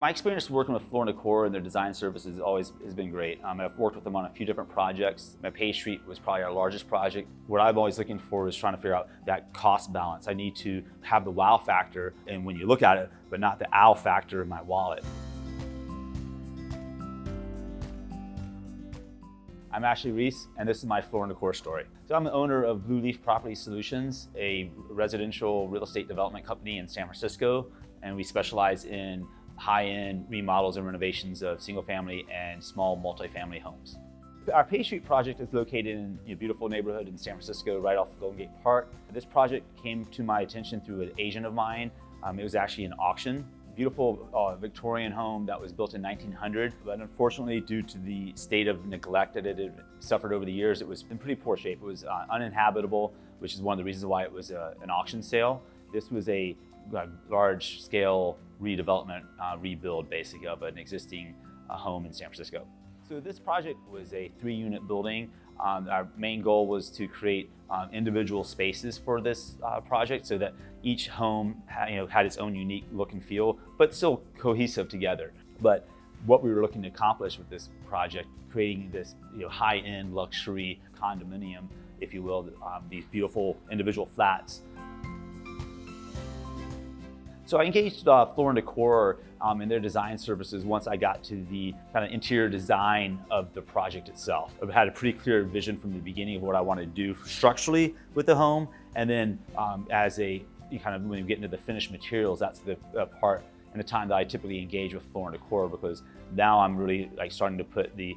My experience working with Floor Decor and their design services always has been great. I've worked with them on a few different projects. My Page Street was probably our largest project. What I'm always looking for is trying to figure out that cost balance. I need to have the wow factor, and when you look at it, but not the ow factor in my wallet. I'm actually Reese, and this is my Floor Decor story. So I'm the owner of Blue Leaf Property Solutions, a residential real estate development company in San Francisco, and we specialize in high-end remodels and renovations of single-family and small multifamily homes. Our Page Street project is located in a beautiful neighborhood in San Francisco, right off Golden Gate Park. This project came to my attention through an agent of mine. It was actually an auction. Beautiful Victorian home that was built in 1900, but unfortunately, due to the state of neglect that it had suffered over the years, it was in pretty poor shape. It was uninhabitable, which is one of the reasons why it was an auction sale. This was a large-scale redevelopment, rebuild basically of an existing home in San Francisco. So this project was a 3-unit building. Our main goal was to create individual spaces for this project so that each home had its own unique look and feel, but still cohesive together. But what we were looking to accomplish with this project, creating this high-end luxury condominium, if you will, these beautiful individual flats. So I engaged Floor Decor in their design services once I got to the kind of interior design of the project itself. I had a pretty clear vision from the beginning of what I wanted to do structurally with the home, and then when you get into the finished materials, that's the part and the time that I typically engage with Floor Decor, because now I'm really starting to put the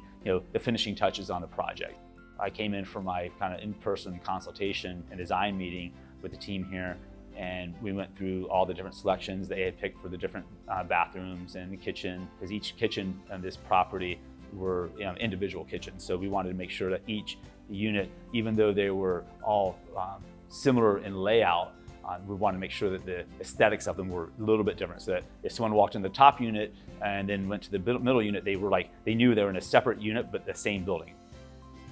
finishing touches on the project. I came in for my kind of in-person consultation and design meeting with the team here, and we went through all the different selections they had picked for the different bathrooms and the kitchen, because each kitchen on this property were individual kitchens. So we wanted to make sure that each unit, even though they were all similar in layout, we wanted to make sure that the aesthetics of them were a little bit different, so that if someone walked in the top unit and then went to the middle unit, they knew they were in a separate unit but the same building.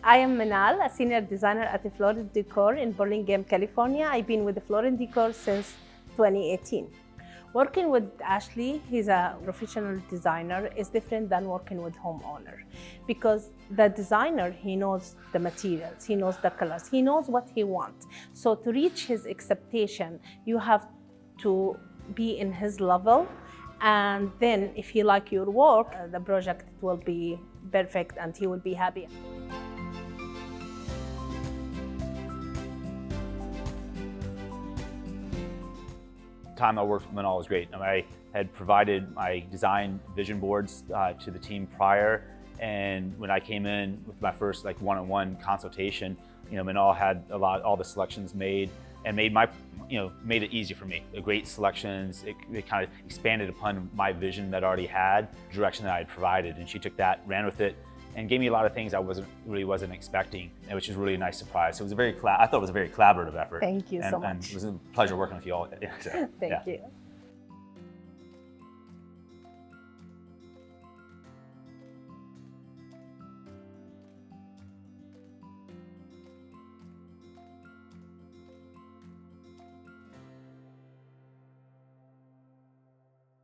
I am Manal, a senior designer at the Floor Decor in Burlingame, California. I've been with the Floor Decor since 2018. Working with Ashley, he's a professional designer, is different than working with homeowner, because the designer, he knows the materials, he knows the colors, he knows what he wants. So to reach his expectation, you have to be in his level, and then if he like your work, the project will be perfect and he will be happy. Time I worked with Manal was great. I had provided my design vision boards to the team prior, and when I came in with my first one-on-one consultation, Manal had all the selections made and made it easy for me. The great selections, it kind of expanded upon my vision that I already had, direction that I had provided, and she took that, ran with it, and gave me a lot of things I wasn't expecting, which is really a nice surprise. So it was I thought it was a very collaborative effort. Thank you so much. And it was a pleasure working with you all. Thank you.